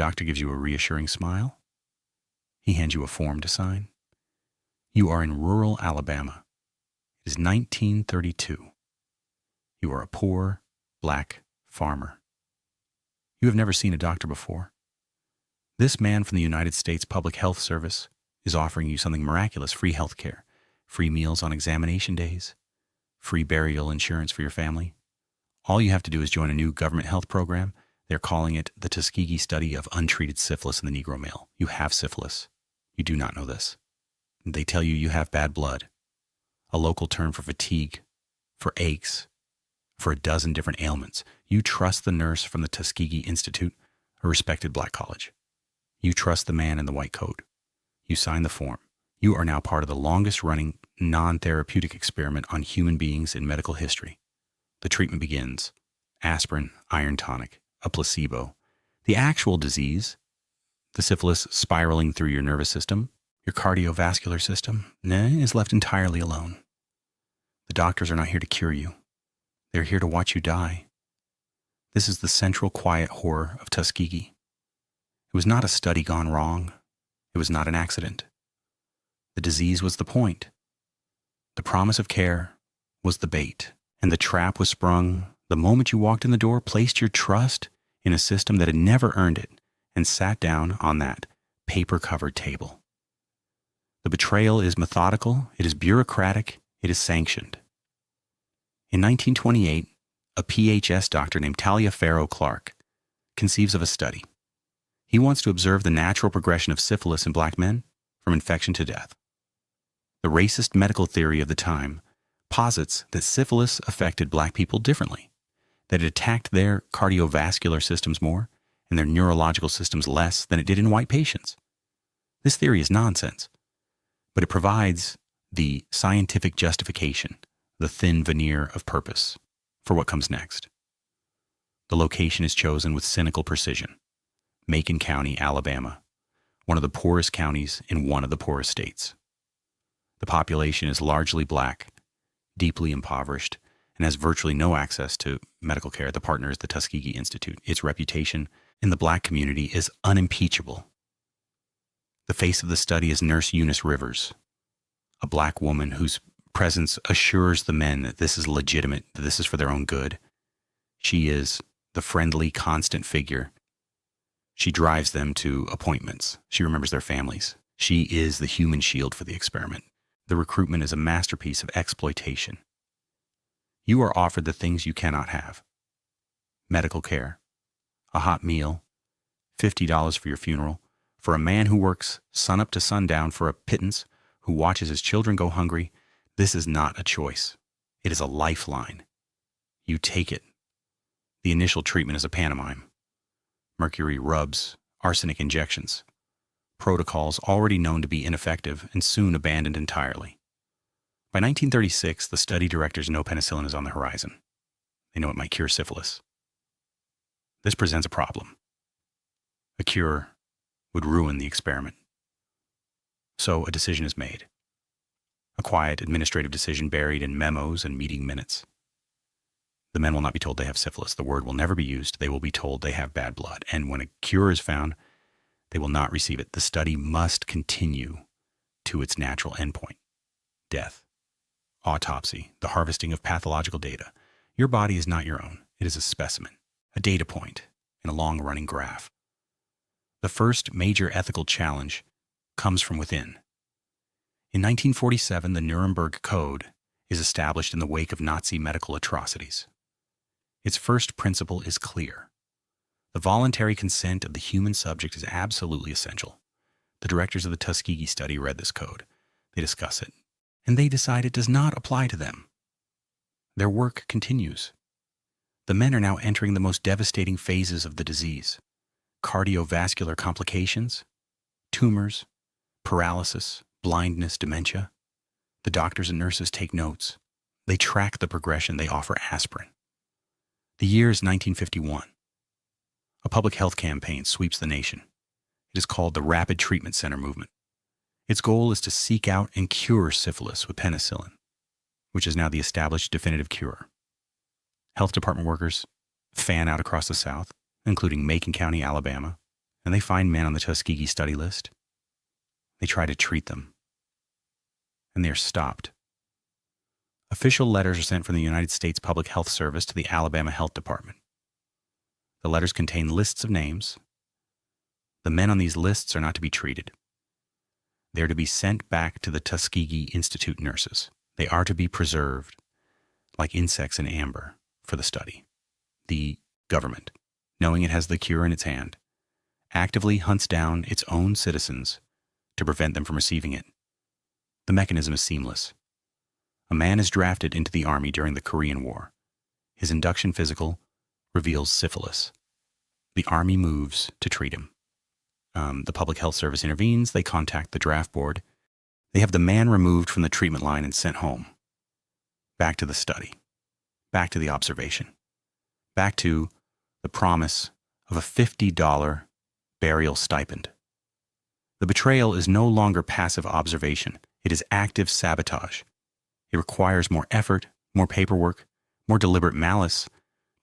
doctor gives you a reassuring smile. He hands you a form to sign. You are in rural Alabama. It is 1932. You are a poor, black farmer. You have never seen a doctor before. This man from the United States Public Health Service is offering you something miraculous: free health care, free meals on examination days, free burial insurance for your family. All you have to do is join a new government health program. They're calling it the Tuskegee Study of Untreated Syphilis in the Negro Male. You have syphilis. You do not know this. They tell you have bad blood, a local term for fatigue, for aches, for a dozen different ailments. You trust the nurse from the Tuskegee Institute, a respected black college. You trust the man in the white coat. You sign the form. You are now part of the longest-running non-therapeutic experiment on human beings in medical history. The treatment begins. Aspirin, iron tonic, a placebo. The actual disease, the syphilis spiraling through your nervous system, your cardiovascular system, is left entirely alone. The doctors are not here to cure you. They're here to watch you die. This is the central quiet horror of Tuskegee. It was not a study gone wrong. It was not an accident. The disease was the point. The promise of care was the bait, and the trap was sprung the moment you walked in the door, placed your trust in a system that had never earned it, and sat down on that paper-covered table. The betrayal is methodical, it is bureaucratic, it is sanctioned. In 1928, a PHS doctor named Taliaferro Clark conceives of a study. He wants to observe the natural progression of syphilis in black men from infection to death. The racist medical theory of the time posits that syphilis affected black people differently, that it attacked their cardiovascular systems more and their neurological systems less than it did in white patients. This theory is nonsense, but it provides the scientific justification, the thin veneer of purpose for what comes next. The location is chosen with cynical precision. Macon County, Alabama, one of the poorest counties in one of the poorest states. The population is largely black, deeply impoverished, and has virtually no access to medical care. The partner is the Tuskegee Institute. Its reputation in the black community is unimpeachable. The face of the study is Nurse Eunice Rivers, a black woman whose presence assures the men that this is legitimate, that this is for their own good. She is the friendly, constant figure. She drives them to appointments. She remembers their families. She is the human shield for the experiment. The recruitment is a masterpiece of exploitation. You are offered the things you cannot have: medical care, a hot meal, $50 for your funeral, for a man who works sunup to sundown for a pittance, who watches his children go hungry. This is not a choice. It is a lifeline. You take it. The initial treatment is a pantomime. Mercury rubs, arsenic injections, protocols already known to be ineffective and soon abandoned entirely. By 1936, the study directors know penicillin is on the horizon. They know it might cure syphilis. This presents a problem. A cure would ruin the experiment. So a decision is made. A quiet administrative decision buried in memos and meeting minutes. The men will not be told they have syphilis. The word will never be used. They will be told they have bad blood. And when a cure is found, they will not receive it. The study must continue to its natural endpoint: death, autopsy, the harvesting of pathological data. Your body is not your own. It is a specimen, a data point in a long-running graph. The first major ethical challenge comes from within. In 1947, the Nuremberg Code is established in the wake of Nazi medical atrocities. Its first principle is clear. The voluntary consent of the human subject is absolutely essential. The directors of the Tuskegee study read this code. They discuss it, and they decide it does not apply to them. Their work continues. The men are now entering the most devastating phases of the disease: cardiovascular complications, tumors, paralysis, blindness, dementia. The doctors and nurses take notes. They track the progression. They offer aspirin. The year is 1951. A public health campaign sweeps the nation. It is called the Rapid Treatment Center Movement. Its goal is to seek out and cure syphilis with penicillin, which is now the established definitive cure. Health department workers fan out across the South, including Macon County, Alabama, and they find men on the Tuskegee study list. They try to treat them, and they are stopped. Official letters are sent from the United States Public Health Service to the Alabama Health Department. The letters contain lists of names. The men on these lists are not to be treated. They are to be sent back to the Tuskegee Institute nurses. They are to be preserved like insects in amber for the study. The government, knowing it has the cure in its hand, actively hunts down its own citizens to prevent them from receiving it. The mechanism is seamless. A man is drafted into the Army during the Korean War. His induction physical reveals syphilis. The Army moves to treat him. The Public Health Service intervenes. They contact the draft board. They have the man removed from the treatment line and sent home. Back to the study. Back to the observation. Back to the promise of a $50 burial stipend. The betrayal is no longer passive observation. It is active sabotage. It requires more effort, more paperwork, more deliberate malice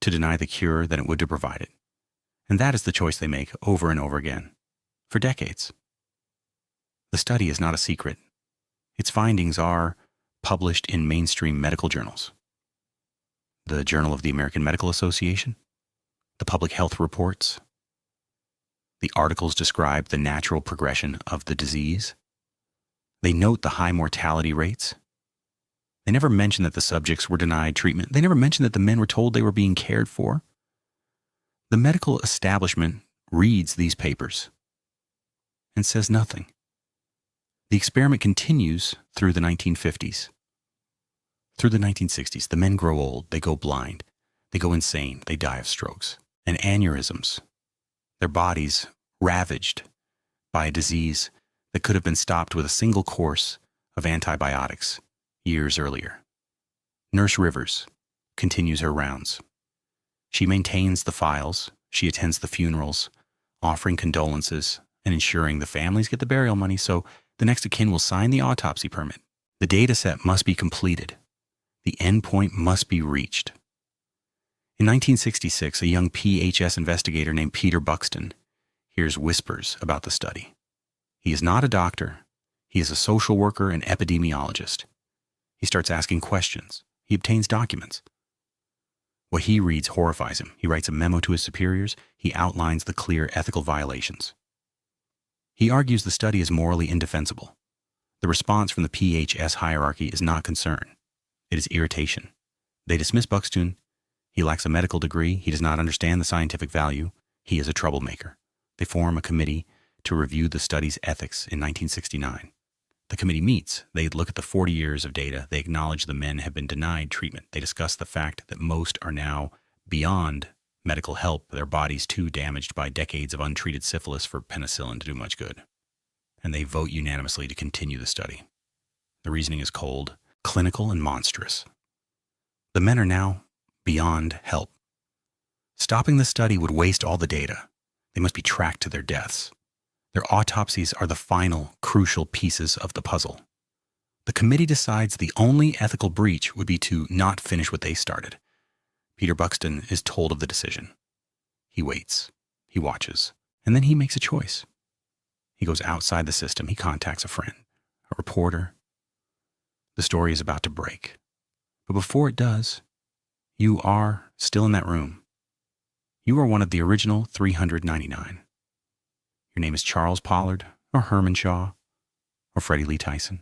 to deny the cure than it would to provide it. And that is the choice they make over and over again, for decades. The study is not a secret. Its findings are published in mainstream medical journals. The Journal of the American Medical Association, the Public Health Reports. The articles describe the natural progression of the disease. They note the high mortality rates. They never mention that the subjects were denied treatment. They never mention that the men were told they were being cared for. The medical establishment reads these papers and says nothing. The experiment continues through the 1950s. Through the 1960s, the men grow old, they go blind, they go insane, they die of strokes and aneurysms. Their bodies ravaged by a disease that could have been stopped with a single course of antibiotics years earlier. Nurse Rivers continues her rounds. She maintains the files, she attends the funerals, offering condolences and ensuring the families get the burial money so the next of kin will sign the autopsy permit. The data set must be completed. The endpoint must be reached. In 1966, a young PHS investigator named Peter Buxton hears whispers about the study. He is not a doctor. He is a social worker and epidemiologist. He starts asking questions. He obtains documents. What he reads horrifies him. He writes a memo to his superiors. He outlines the clear ethical violations. He argues the study is morally indefensible. The response from the PHS hierarchy is not concern. It is irritation. They dismiss Buxton. He lacks a medical degree. He does not understand the scientific value. He is a troublemaker. They form a committee to review the study's ethics in 1969. The committee meets. They look at the 40 years of data. They acknowledge the men have been denied treatment. They discuss the fact that most are now beyond medical help, their bodies too damaged by decades of untreated syphilis for penicillin to do much good. And they vote unanimously to continue the study. The reasoning is cold, clinical, and monstrous. The men are now beyond help. Stopping the study would waste all the data. They must be tracked to their deaths. Their autopsies are the final, crucial pieces of the puzzle. The committee decides the only ethical breach would be to not finish what they started. Peter Buxton is told of the decision. He waits. He watches. And then he makes a choice. He goes outside the system. He contacts a friend, a reporter. The story is about to break. But before it does, you are still in that room. You are one of the original 399. Your name is Charles Pollard, or Herman Shaw, or Freddie Lee Tyson.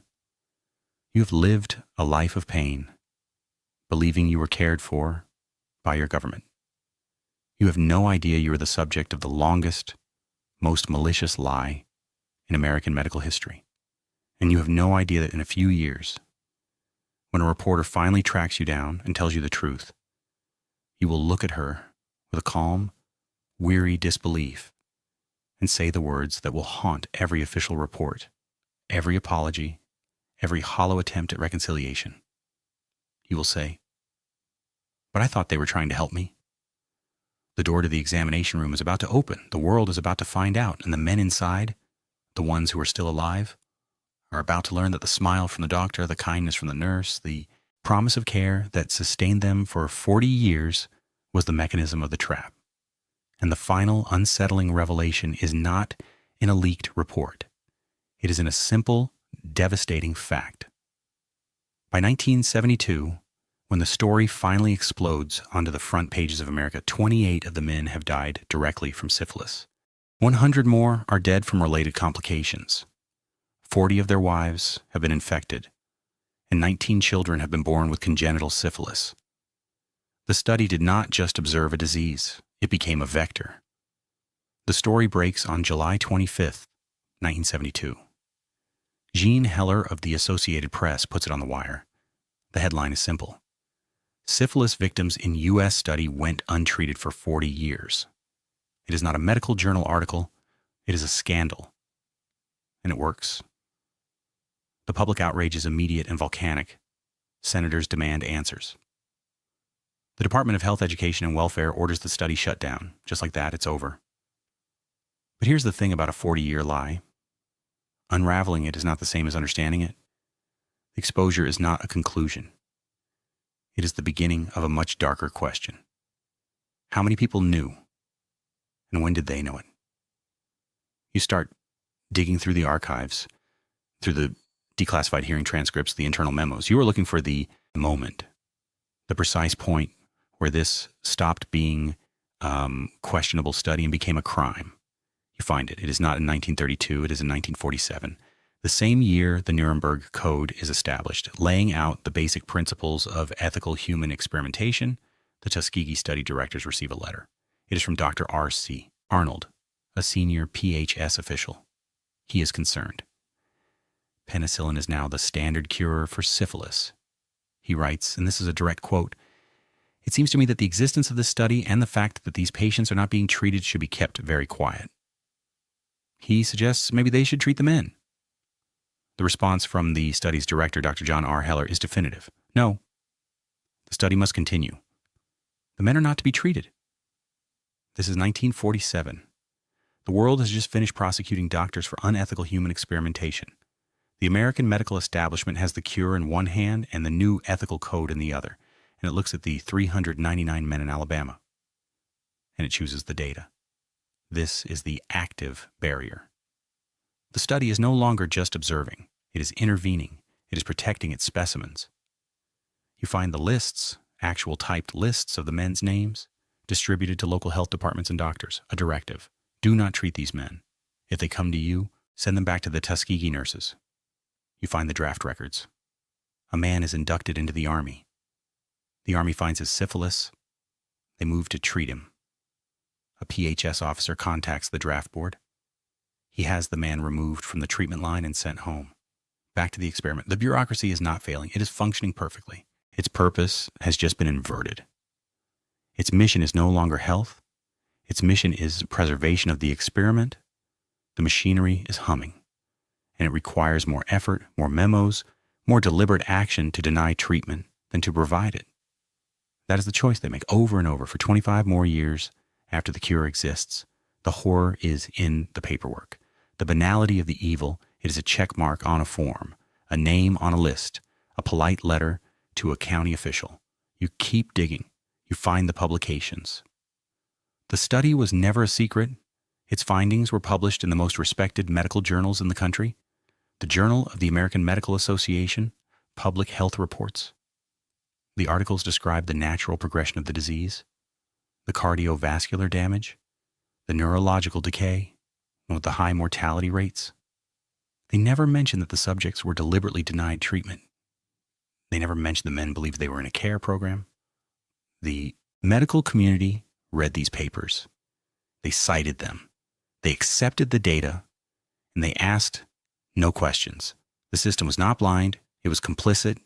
You have lived a life of pain, believing you were cared for by your government. You have no idea you are the subject of the longest, most malicious lie in American medical history. And you have no idea that in a few years, when a reporter finally tracks you down and tells you the truth, you will look at her with a calm, weary disbelief and say the words that will haunt every official report, every apology, every hollow attempt at reconciliation. You will say, "But I thought they were trying to help me." The door to the examination room is about to open. The world is about to find out, and the men inside, the ones who are still alive, are about to learn that the smile from the doctor, the kindness from the nurse, the promise of care that sustained them for 40 years was the mechanism of the trap. And the final unsettling revelation is not in a leaked report. It is in a simple, devastating fact. By 1972, when the story finally explodes onto the front pages of America, 28 of the men have died directly from syphilis. 100 more are dead from related complications. 40 of their wives have been infected, and 19 children have been born with congenital syphilis. The study did not just observe a disease, it became a vector. The story breaks on July 25th, 1972. Jean Heller of the Associated Press puts it on the wire. The headline is simple. Syphilis victims in U.S. study went untreated for 40 years. It is not a medical journal article, it is a scandal. And it works. The public outrage is immediate and volcanic. Senators demand answers. The Department of Health, Education, and Welfare orders the study shut down. Just like that, it's over. But here's the thing about a 40-year lie. Unraveling it is not the same as understanding it. Exposure is not a conclusion. It is the beginning of a much darker question. How many people knew? And when did they know it? You start digging through the archives, through the declassified hearing transcripts, the internal memos. You are looking for the moment, the precise point where this stopped being questionable study and became a crime. You find it. It is not in 1932. It is in 1947. The same year the Nuremberg Code is established, laying out the basic principles of ethical human experimentation. The Tuskegee study directors receive a letter. It is from Dr. R.C. Arnold, a senior PHS official. He is concerned. Penicillin is now the standard cure for syphilis. He writes, and this is a direct quote, "It seems to me that the existence of this study and the fact that these patients are not being treated should be kept very quiet." He suggests maybe they should treat the men. The response from the study's director, Dr. John R. Heller, is definitive. No, the study must continue. The men are not to be treated. This is 1947. The world has just finished prosecuting doctors for unethical human experimentation. The American medical establishment has the cure in one hand and the new ethical code in the other, and it looks at the 399 men in Alabama, and it chooses the data. This is the active barrier. The study is no longer just observing. It is intervening. It is protecting its specimens. You find the lists, actual typed lists of the men's names, distributed to local health departments and doctors. A directive. Do not treat these men. If they come to you, send them back to the Tuskegee nurses. You find the draft records. A man is inducted into the Army. The Army finds his syphilis. They move to treat him. A PHS officer contacts the draft board. He has the man removed from the treatment line and sent home. Back to the experiment. The bureaucracy is not failing. It is functioning perfectly. Its purpose has just been inverted. Its mission is no longer health. Its mission is preservation of the experiment. The machinery is humming, and it requires more effort, more memos, more deliberate action to deny treatment than to provide it. That is the choice they make over and over for 25 more years after the cure exists. The horror is in the paperwork. The banality of the evil, it is a check mark on a form, a name on a list, a polite letter to a county official. You keep digging. You find the publications. The study was never a secret. Its findings were published in the most respected medical journals in the country. The Journal of the American Medical Association, Public Health Reports. The articles describe the natural progression of the disease, the cardiovascular damage, the neurological decay, and with the high mortality rates. They never mentioned that the subjects were deliberately denied treatment. They never mentioned the men believed they were in a care program. The medical community read these papers. They cited them. They accepted the data, and they asked no questions. The system was not blind. It was complicit.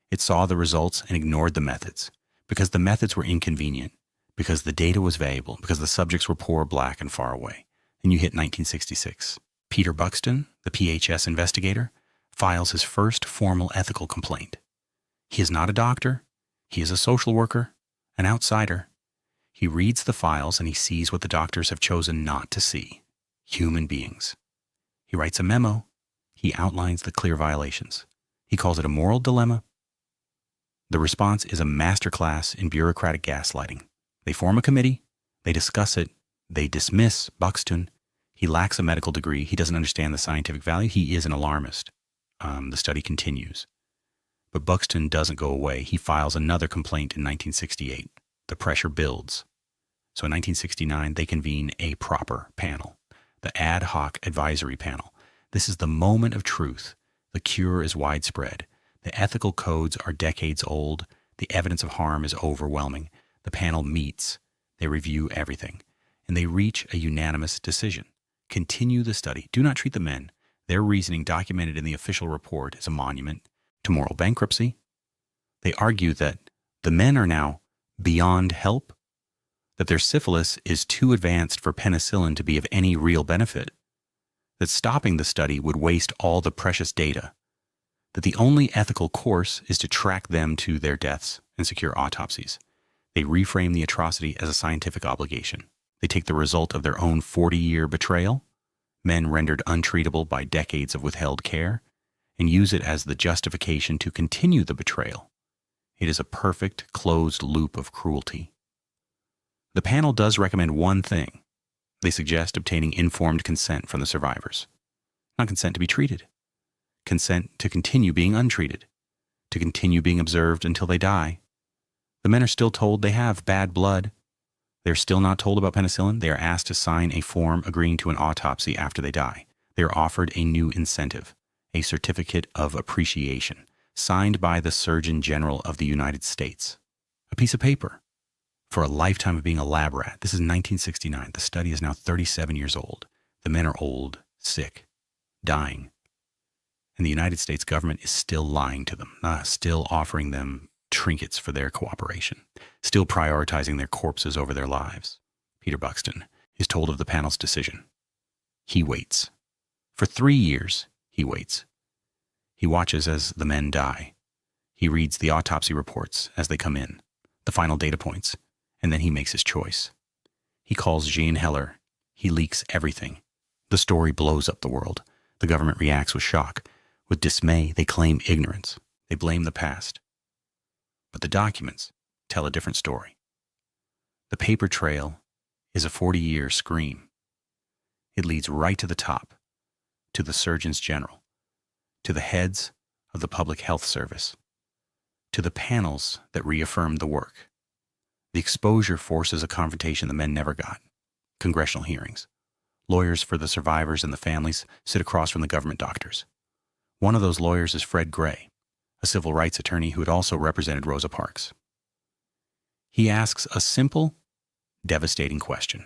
It saw the results and ignored the methods because the methods were inconvenient, because the data was valuable, because the subjects were poor, black, and far away. And you hit 1966. Peter Buxton, the PHS investigator, files his first formal ethical complaint. He is not a doctor. He is a social worker, an outsider. He reads the files and he sees what the doctors have chosen not to see: human beings. He writes a memo. He outlines the clear violations. He calls it a moral dilemma. The response is a masterclass in bureaucratic gaslighting. They form a committee. They discuss it. They dismiss Buxton. He lacks a medical degree. He doesn't understand the scientific value. He is an alarmist. The study continues. But Buxton doesn't go away. He files another complaint in 1968. The pressure builds. So in 1969, they convene a proper panel, the ad hoc advisory panel. This is the moment of truth. The cure is widespread. The ethical codes are decades old. The evidence of harm is overwhelming. The panel meets. They review everything. And they reach a unanimous decision. Continue the study. Do not treat the men. Their reasoning, documented in the official report, is a monument to moral bankruptcy. They argue that the men are now beyond help, that their syphilis is too advanced for penicillin to be of any real benefit, that stopping the study would waste all the precious data, that the only ethical course is to track them to their deaths and secure autopsies. They reframe the atrocity as a scientific obligation. They take the result of their own 40-year betrayal, men rendered untreatable by decades of withheld care, and use it as the justification to continue the betrayal. It is a perfect, closed loop of cruelty. The panel does recommend one thing. They suggest obtaining informed consent from the survivors. Not consent to be treated. Consent to continue being untreated. To continue being observed until they die. The men are still told they have bad blood. They are still not told about penicillin. They are asked to sign a form agreeing to an autopsy after they die. They are offered a new incentive, a certificate of appreciation, signed by the Surgeon General of the United States. A piece of paper for a lifetime of being a lab rat. This is 1969. The study is now 37 years old. The men are old, sick, dying. And the United States government is still lying to them, still offering them trinkets for their cooperation, still prioritizing their corpses over their lives. Peter Buxton is told of the panel's decision. He waits. For 3 years, he waits. He watches as the men die. He reads the autopsy reports as they come in, the final data points, and then he makes his choice. He calls Jean Heller. He leaks everything. The story blows up the world. The government reacts with shock. With dismay, they claim ignorance. They blame the past. But the documents tell a different story. The paper trail is a 40-year scream. It leads right to the top, to the surgeons general, to the heads of the public health service, to the panels that reaffirmed the work. The exposure forces a confrontation the men never got. Congressional hearings. Lawyers for the survivors and the families sit across from the government doctors. One of those lawyers is Fred Gray, a civil rights attorney who had also represented Rosa Parks. He asks a simple, devastating question.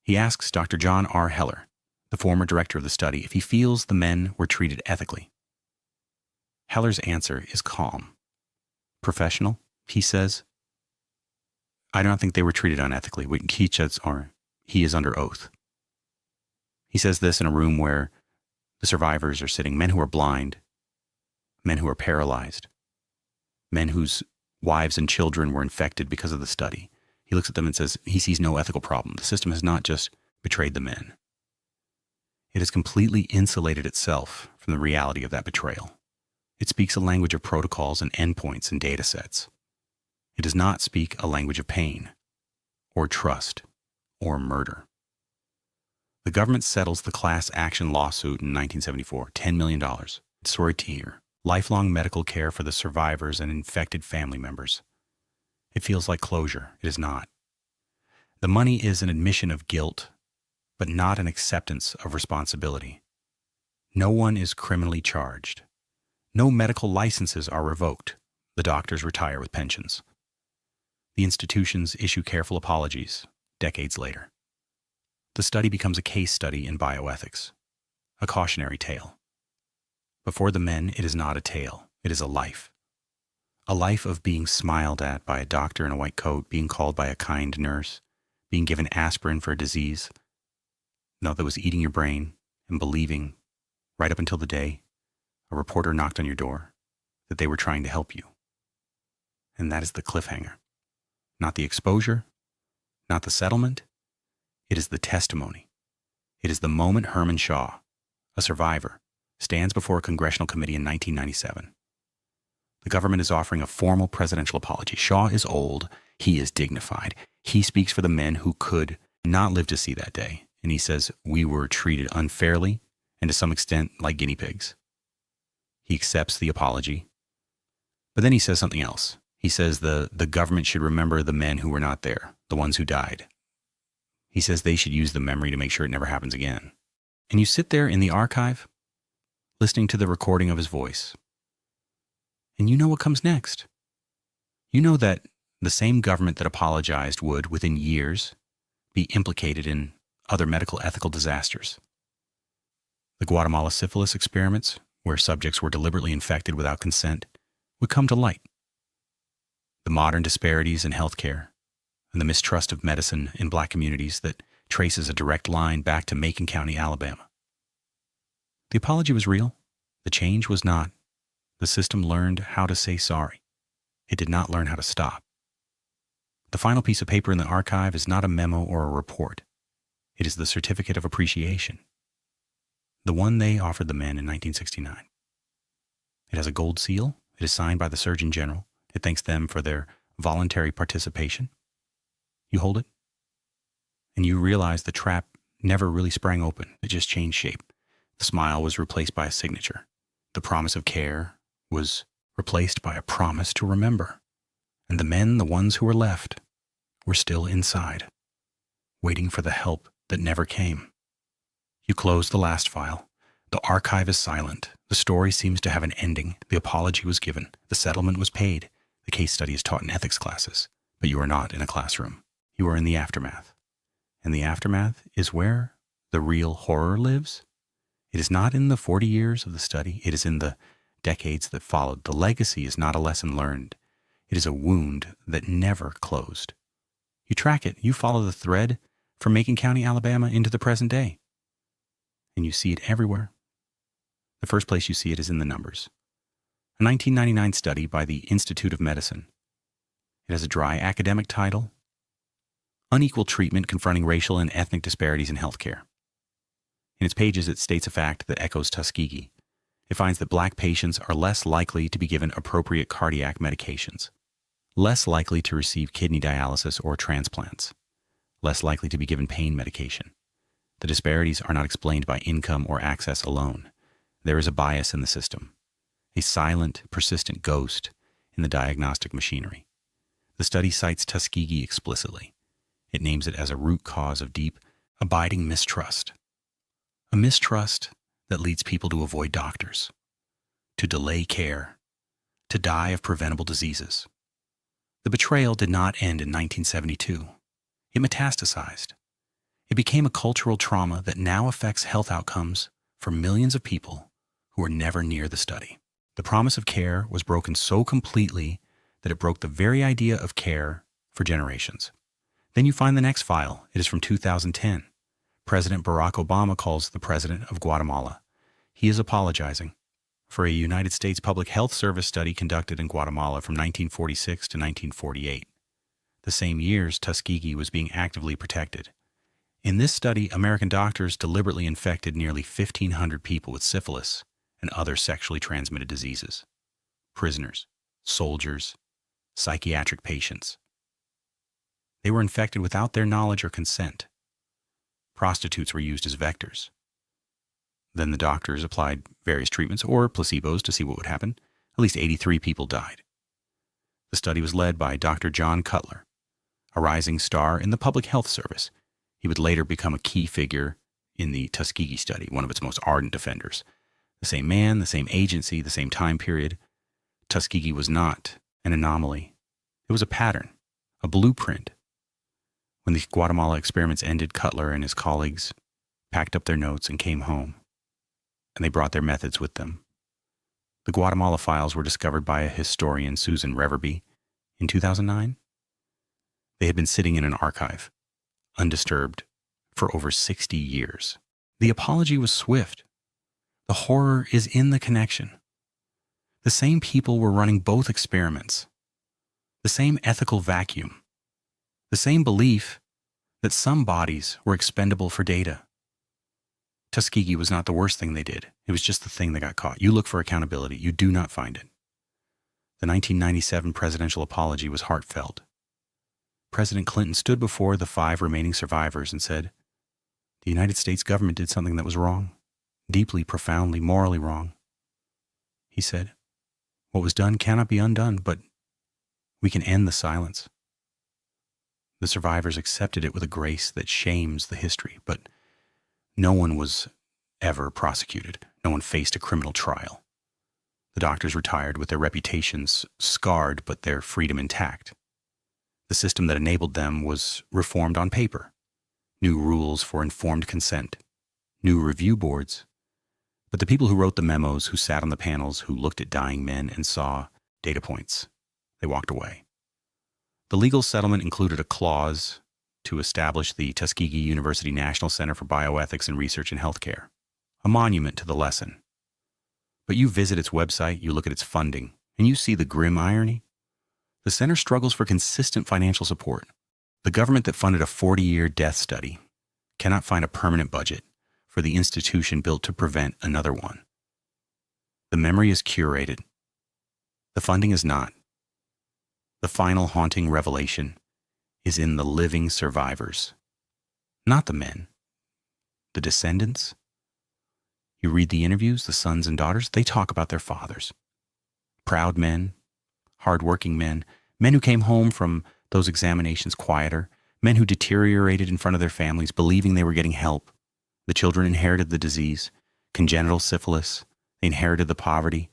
He asks Dr. John R. Heller, the former director of the study, if he feels the men were treated ethically. Heller's answer is calm. Professional, he says. I don't think they were treated unethically. He is under oath. He says this in a room where the survivors are sitting, men who are blind, men who are paralyzed, men whose wives and children were infected because of the study. He looks at them and says he sees no ethical problem. The system has not just betrayed the men. It has completely insulated itself from the reality of that betrayal. It speaks a language of protocols and endpoints and data sets. It does not speak a language of pain, or trust, or murder. The government settles the class action lawsuit in 1974, $10 million. It's sorry to hear. Lifelong medical care for the survivors and infected family members. It feels like closure. It is not. The money is an admission of guilt, but not an acceptance of responsibility. No one is criminally charged. No medical licenses are revoked. The doctors retire with pensions. The institutions issue careful apologies decades later. The study becomes a case study in bioethics, a cautionary tale. But for the men, it is not a tale. It is a life. A life of being smiled at by a doctor in a white coat, being called by a kind nurse, being given aspirin for a disease that was eating your brain, and believing, right up until the day a reporter knocked on your door, that they were trying to help you. And that is the cliffhanger. Not the exposure, not the settlement. It is the testimony. It is the moment Herman Shaw, a survivor, stands before a congressional committee in 1997. The government is offering a formal presidential apology. Shaw is old. He is dignified. He speaks for the men who could not live to see that day. And he says, we were treated unfairly and to some extent like guinea pigs. He accepts the apology. But then he says something else. He says the government should remember the men who were not there, the ones who died. He says they should use the memory to make sure it never happens again. And you sit there in the archive, listening to the recording of his voice. And you know what comes next. You know that the same government that apologized would, within years, be implicated in other medical ethical disasters. The Guatemala syphilis experiments, where subjects were deliberately infected without consent, would come to light. The modern disparities in healthcare and the mistrust of medicine in Black communities that traces a direct line back to Macon County, Alabama. The apology was real. The change was not. The system learned how to say sorry. It did not learn how to stop. The final piece of paper in the archive is not a memo or a report. It is the certificate of appreciation, the one they offered the men in 1969. It has a gold seal. It is signed by the Surgeon General. It thanks them for their voluntary participation. You hold it, and you realize the trap never really sprang open. It just changed shape. The smile was replaced by a signature. The promise of care was replaced by a promise to remember. And the men, the ones who were left, were still inside, waiting for the help that never came. You close the last file. The archive is silent. The story seems to have an ending. The apology was given. The settlement was paid. The case study is taught in ethics classes. But you are not in a classroom. You are in the aftermath. And the aftermath is where the real horror lives. It is not in the 40 years of the study. It is in the decades that followed. The legacy is not a lesson learned. It is a wound that never closed. You track it. You follow the thread from Macon County, Alabama into the present day. And you see it everywhere. The first place you see it is in the numbers. A 1999 study by the Institute of Medicine. It has a dry academic title, Unequal Treatment Confronting Racial and Ethnic Disparities in Healthcare. In its pages, it states a fact that echoes Tuskegee. It finds that Black patients are less likely to be given appropriate cardiac medications, less likely to receive kidney dialysis or transplants, less likely to be given pain medication. The disparities are not explained by income or access alone. There is a bias in the system, a silent, persistent ghost in the diagnostic machinery. The study cites Tuskegee explicitly. It names it as a root cause of deep, abiding mistrust. A mistrust that leads people to avoid doctors, to delay care, to die of preventable diseases. The betrayal did not end in 1972. It metastasized. It became a cultural trauma that now affects health outcomes for millions of people who were never near the study. The promise of care was broken so completely that it broke the very idea of care for generations. Then you find the next file. It is from 2010. President Barack Obama calls the president of Guatemala. He is apologizing for a United States Public Health Service study conducted in Guatemala from 1946 to 1948. The same years Tuskegee was being actively protected. In this study, American doctors deliberately infected nearly 1,500 people with syphilis and other sexually transmitted diseases. Prisoners, soldiers, psychiatric patients. They were infected without their knowledge or consent. Prostitutes were used as vectors. Then the doctors applied various treatments or placebos to see what would happen. At least 83 people died. The study was led by Dr. John Cutler, a rising star in the Public Health Service. He would later become a key figure in the Tuskegee study, one of its most ardent defenders. The same man, the same agency, the same time period. Tuskegee was not an anomaly. It was a pattern, a blueprint. When the Guatemala experiments ended, Cutler and his colleagues packed up their notes and came home, and they brought their methods with them. The Guatemala files were discovered by a historian, Susan Reverby, in 2009. They had been sitting in an archive, undisturbed, for over 60 years. The apology was swift. The horror is in the connection. The same people were running both experiments. The same ethical vacuum. The same belief that some bodies were expendable for data. Tuskegee was not the worst thing they did. It was just the thing that got caught. You look for accountability. You do not find it. The 1997 presidential apology was heartfelt. President Clinton stood before the 5 remaining survivors and said, "The United States government did something that was wrong, deeply, profoundly, morally wrong." He said, "What was done cannot be undone, but we can end the silence." The survivors accepted it with a grace that shames the history, but no one was ever prosecuted. No one faced a criminal trial. The doctors retired with their reputations scarred but their freedom intact. The system that enabled them was reformed on paper. New rules for informed consent, new review boards. But the people who wrote the memos, who sat on the panels, who looked at dying men and saw data points, they walked away. The legal settlement included a clause to establish the Tuskegee University National Center for Bioethics and Research in Healthcare, a monument to the lesson. But you visit its website, you look at its funding, and you see the grim irony. The center struggles for consistent financial support. The government that funded a 40-year death study cannot find a permanent budget for the institution built to prevent another one. The memory is curated. The funding is not. The final haunting revelation is in the living survivors, not the men, the descendants. You read the interviews, the sons and daughters, they talk about their fathers. Proud men, hard-working men, men who came home from those examinations quieter, men who deteriorated in front of their families, believing they were getting help. The children inherited the disease, congenital syphilis, they inherited the poverty,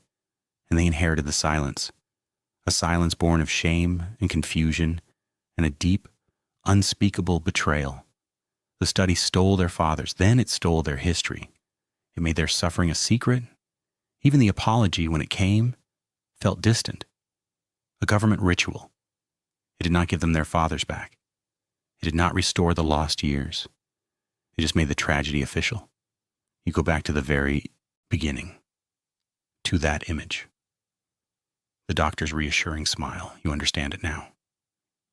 and they inherited the silence. A silence born of shame and confusion and a deep, unspeakable betrayal. The study stole their fathers, then it stole their history. It made their suffering a secret. Even the apology, when it came, felt distant. A government ritual. It did not give them their fathers back. It did not restore the lost years. It just made the tragedy official. You go back to the very beginning, to that image. The doctor's reassuring smile, you understand it now.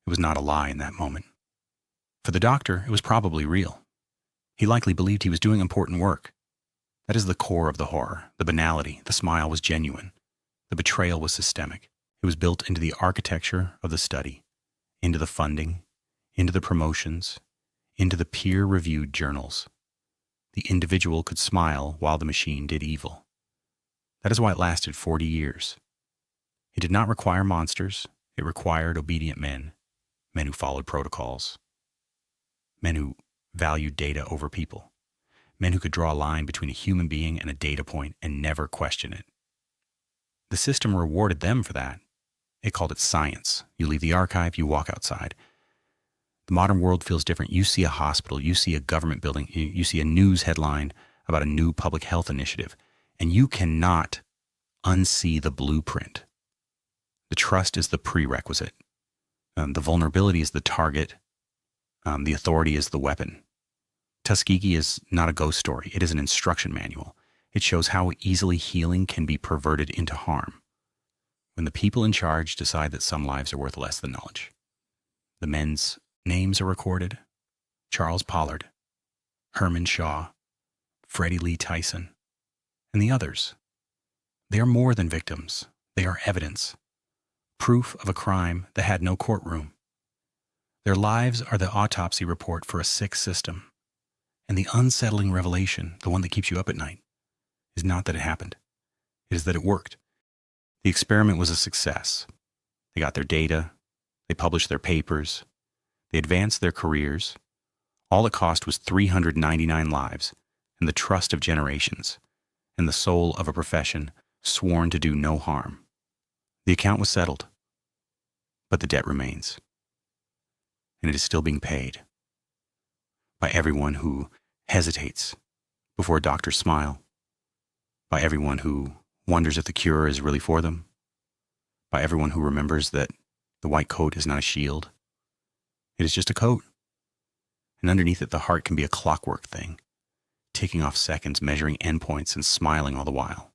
It was not a lie in that moment. For the doctor, it was probably real. He likely believed he was doing important work. That is the core of the horror, the banality. The smile was genuine. The betrayal was systemic. It was built into the architecture of the study, into the funding, into the promotions, into the peer-reviewed journals. The individual could smile while the machine did evil. That is why it lasted 40 years. It did not require monsters. It required obedient men, men who followed protocols, men who valued data over people, men who could draw a line between a human being and a data point and never question it. The system rewarded them for that. It called it science. You leave the archive, you walk outside. The modern world feels different. You see a hospital, you see a government building, you see a news headline about a new public health initiative, and you cannot unsee the blueprint. The trust is the prerequisite. The vulnerability is the target. The authority is the weapon. Tuskegee is not a ghost story. It is an instruction manual. It shows how easily healing can be perverted into harm. When the people in charge decide that some lives are worth less than knowledge. The men's names are recorded. Charles Pollard, Herman Shaw, Freddie Lee Tyson, and the others. They are more than victims. They are evidence. Proof of a crime that had no courtroom. Their lives are the autopsy report for a sick system. And the unsettling revelation, the one that keeps you up at night, is not that it happened. It is that it worked. The experiment was a success. They got their data. They published their papers. They advanced their careers. All it cost was 399 lives and the trust of generations and the soul of a profession sworn to do no harm. The account was settled, but the debt remains. And it is still being paid by everyone who hesitates before doctors smile, by everyone who wonders if the cure is really for them, by everyone who remembers that the white coat is not a shield. It is just a coat. And underneath it, the heart can be a clockwork thing, ticking off seconds, measuring endpoints, and smiling all the while.